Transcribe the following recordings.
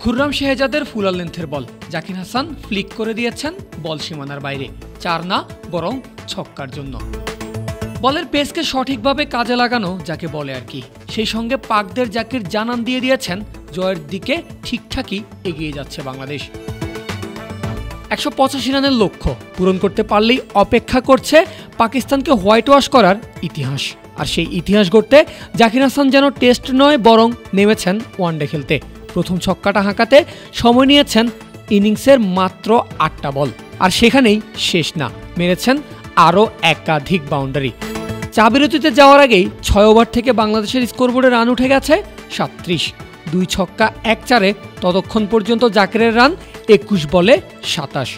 Khurram শেহজাদের fuller লেন্থের বল, Zakir Hasan Flick করে দিয়েছেন বল সীমানার বাইরে, 4 না বরং ছক্কার জন্য। বলের পেসকে সঠিকভাবে কাজে লাগানো যাকে বলে আর কি। সেই সঙ্গে পাকদের জাকির জানান দিয়ে দিয়েছেন জয়ের দিকে ঠিকঠাকই এগিয়ে যাচ্ছে বাংলাদেশ। 185 রানের লক্ষ্য পূরণ করতে পারলেই অপেক্ষা করছে পাকিস্তানকে হোয়াইট ওয়াশ করার ইতিহাস। আর সেই ইতিহাস গড়তে জাকির হাসান যেন টেস্ট নয় বরং নেমেছেন ওয়ানডে খেলতে। প্রথম ছক্কাটা হাঁকাতে সময় নিয়েছেন ইনিংসের মাত্র 8টা বল, আর সেখানেই শেষ না, মেরেছেন আরও একাধিক বাউন্ডারি। চা বিরতিতে যাওয়ার আগেই 6 ওভার থেকে বাংলাদেশের স্কোরবোর্ডে রান উঠে গেছে 37। 2 ছক্কা 1 চারে ততক্ষণ পর্যন্ত জাকিরের রান 21 বলে 27।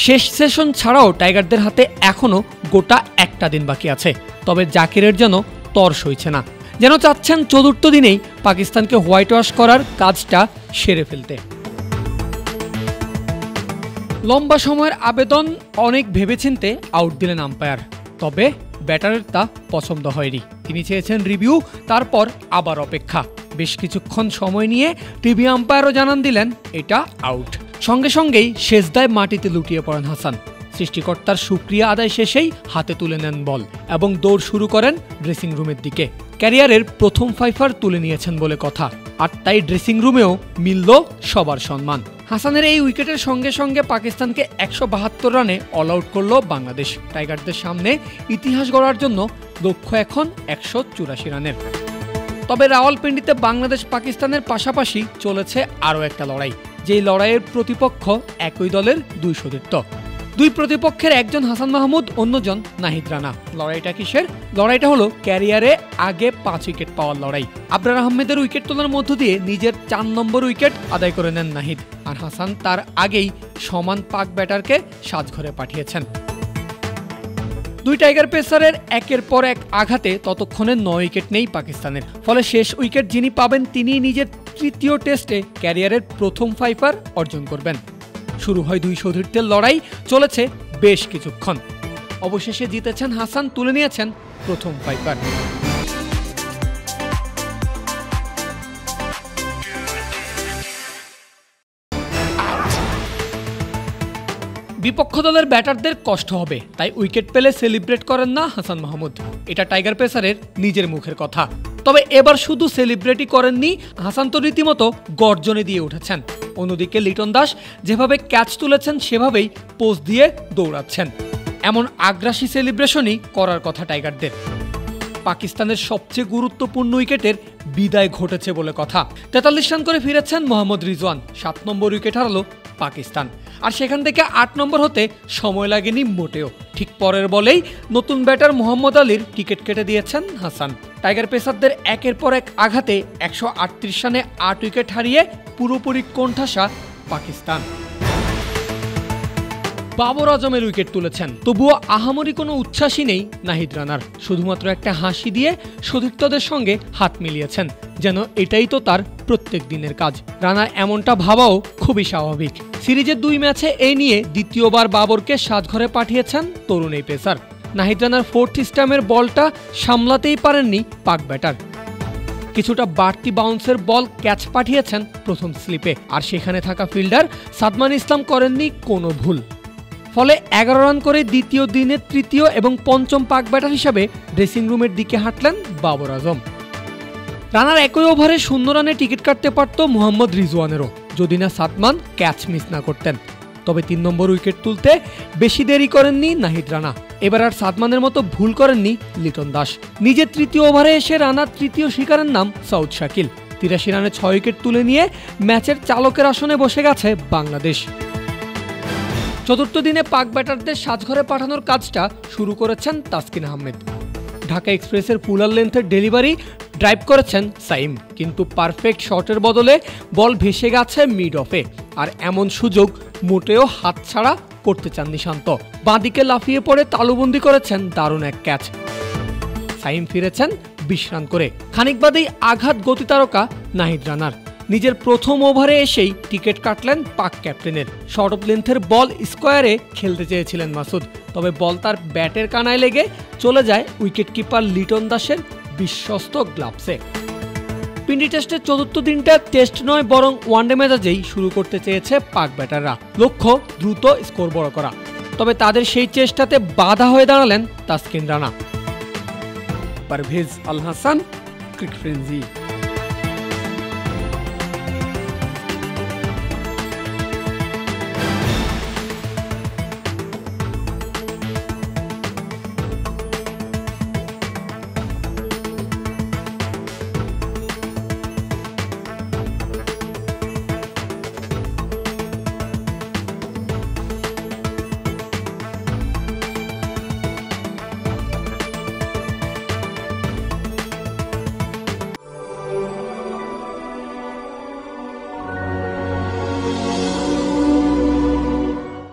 শেষ সেশন ছাড়াও টাইগারদের হাতে এখনও গোটা একটা দিন বাকি আছে, তবে জাকিরের যেন তর সইছে না, যেন চাচ্ছেন চতুর্থ দিনেই পাকিস্তানকে হোয়াইট ওয়াশ করার কাজটা সেরে ফেলতে। লম্বা সময়ের আবেদন, অনেক ভেবেচিন্তে আউট দিলেন আম্পায়ার, তবে ব্যাটারের তা পছন্দ হয়নি। তিনি চেয়েছেন রিভিউ, তারপর আবার অপেক্ষা। বেশ কিছুক্ষণ সময় নিয়ে টিভি আম্পায়ারও জানান দিলেন এটা আউট। সঙ্গে সঙ্গেই শেষদায় মাটিতে লুটিয়ে পড়েন হাসান। সৃষ্টিকর্তার শুকরিয়া আদায় শেষেই হাতে তুলে নেন বল এবং দৌড় শুরু করেন ড্রেসিং রুমের দিকে। ক্যারিয়ারের প্রথম ফাইফার তুলে নিয়েছেন বলে কথা, আর তাই ড্রেসিং রুমেও মিলল সবার সম্মান। হাসানের এই উইকেটের সঙ্গে সঙ্গে পাকিস্তানকে 172 রানে অল আউট করল বাংলাদেশ। টাইগারদের সামনে ইতিহাস গড়ার জন্য লক্ষ্য এখন 184 রানের। তবে রাওয়ালপিন্ডিতে বাংলাদেশ পাকিস্তানের পাশাপাশি চলেছে আরও একটা লড়াই, যেই লড়াইয়ের প্রতিপক্ষ একই দলের 2 সতীর্থ। 2 প্রতিপক্ষের একজন হাসান মাহমুদ, অন্যজন নাহিদ রানা। লড়াইটা কিসের? লড়াইটা হলো ক্যারিয়ারে আগে 5 উইকেট পাওয়ার লড়াই। আবরার আহমেদের উইকেট তোলার মধ্য দিয়ে নিজের 4 নম্বর উইকেট আদায় করে নেন নাহিদ, আর হাসান তার আগেই সমান পাক ব্যাটারকে সাজঘরে পাঠিয়েছেন। 2 টাইগার পেসারের একের পর এক আঘাতে ততক্ষণে 9 উইকেট নেই পাকিস্তানের। ফলে শেষ উইকেট যিনি পাবেন তিনিই নিজের তৃতীয় টেস্টে ক্যারিয়ারের প্রথম ফাইফার অর্জন করবেন। শুরু হয় 2 সতীর্থের লড়াই, চলেছে বেশ কিছুক্ষণ। অবশেষে জিতেছেন হাসান, তুলে নিয়েছেন প্রথম ফাইফার। বিপক্ষ দলের ব্যাটারদের কষ্ট হবে, তাই উইকেট পেলে সেলিব্রেট করেন না হাসান মাহমুদ। এটা টাইগার পেসারের নিজের মুখের কথা। তবে এবার শুধু সেলিব্রেটই করেননি, হাসান তো রীতিমতো গর্জনে দিয়ে উঠেছেন। অন্যদিকে লিটন দাস যেভাবে ক্যাচ তুলেছেন সেভাবেই পোজ দিয়ে দৌড়াচ্ছেন। এমন আগ্রাসী সেলিব্রেশনই করার কথা টাইগারদের। পাকিস্তানের সবচেয়ে গুরুত্বপূর্ণ উইকেটের বিদায় ঘটেছে বলে কথা। 43 রান করে ফিরেছেন মোহাম্মদ রিজওয়ান। 7 নম্বর উইকেট হারালো পাকিস্তান, আর সেখান থেকে 8 নম্বর হতে সময় লাগেনি মোটেও। ঠিক পরের বলেই নতুন ব্যাটার মোহাম্মদ আলীর টিকিট কেটে দিয়েছেন হাসান। টাইগার পেসারদের একের পর এক আঘাতে 138 রানে 8 উইকেট হারিয়ে পুরোপুরি কোণঠাসা পাকিস্তান। বাবর আজমের উইকেট তুলেছেন, তবুও আহামরি কোনো উচ্ছ্বাসই নেই নাহিদ রানার। শুধুমাত্র একটা হাসি দিয়ে সতীর্থদের সঙ্গে হাত মিলিয়েছেন, যেন এটাই তো তার প্রত্যেক দিনের কাজ। রানার এমনটা ভাবাও খুবই স্বাভাবিক। সিরিজের 2 ম্যাচে এই নিয়ে দ্বিতীয়বার বাবরকে সাজঘরে পাঠিয়েছেন তরুণ এই পেসার। নাহিদ রানার 4th স্টাম্পের বলটা সামলাতেই পারেননি পাক ব্যাটার। কিছুটা বাড়তি বাউন্সের বল ক্যাচ পাঠিয়েছেন প্রথম স্লিপে, আর সেখানে থাকা ফিল্ডার সাদমান ইসলাম করেননি কোনো ভুল। ফলে 11 রান করে দ্বিতীয় দিনের তৃতীয় এবং পঞ্চম পাক ব্যাটার হিসাবে ড্রেসিং রুমের দিকে হাঁটলেন বাবর আজম। রানার একই ওভারে 0 রানে টিকিট কাটতে পারত মোহাম্মদ রিজওয়ানেরও, যদি না সাদমান ক্যাচ মিস না করতেন। তবে 3 নম্বর উইকেট তুলতে বেশি দেরি করেননি নাহিদ রানা। এবার আর সাদমানের মতো ভুল করেননি লিটন দাস। নিজের তৃতীয় ওভারে এসে রানার তৃতীয় শিকারের নাম সাউদ শাকিল। 83 রানে 6 উইকেট তুলে নিয়ে ম্যাচের চালকের আসনে বসে গেছে বাংলাদেশ। চতুর্থ দিনে পাক ব্যাটারদের সাজঘরে পাঠানোর কাজটা শুরু করেছেন তাসকিন আহমেদ। ঢাকা এক্সপ্রেসের ফুলার লেন্থের ডেলিভারি ড্রাইভ করেছেন সাইম, কিন্তু পারফেক্ট শটের বদলে বল ভেসে গেছে মিড অফে। আর এমন সুযোগ মোটেও হাতছাড়া করতে চাননি শান্ত। বাঁদিকে লাফিয়ে পড়ে তালুবন্দি করেছেন দারুণ এক ক্যাচ। সাইম ফিরেছেন 20 রান করে। খানিক বাদেই আঘাত গতি তারকা নাহিদ রানার। নিজের প্রথম ওভারে এসেই টিকিট কাটলেন পাক ক্যাপ্টেনের। শর্ট অফ লেন্থের বল স্কোয়ারে খেলতে চেয়েছিলেন মাসুদ, তবে বল তার ব্যাটের কানায় লেগে চলে যায় উইকেট কিপার লিটন দাসের বিশ্বস্ত গ্লাভসে। পিন্ডি টেস্টের চতুর্থ দিনটা টেস্ট নয় বরং ওয়ানডে মেজাজেই শুরু করতে চেয়েছে পাক ব্যাটাররা। লক্ষ্য দ্রুত স্কোর বড় করা। তবে তাদের সেই চেষ্টাতে বাধা হয়ে দাঁড়ালেন তাসকিন রানা। পারভেজ আল হাসান, ক্রিক ফ্রেন্জি।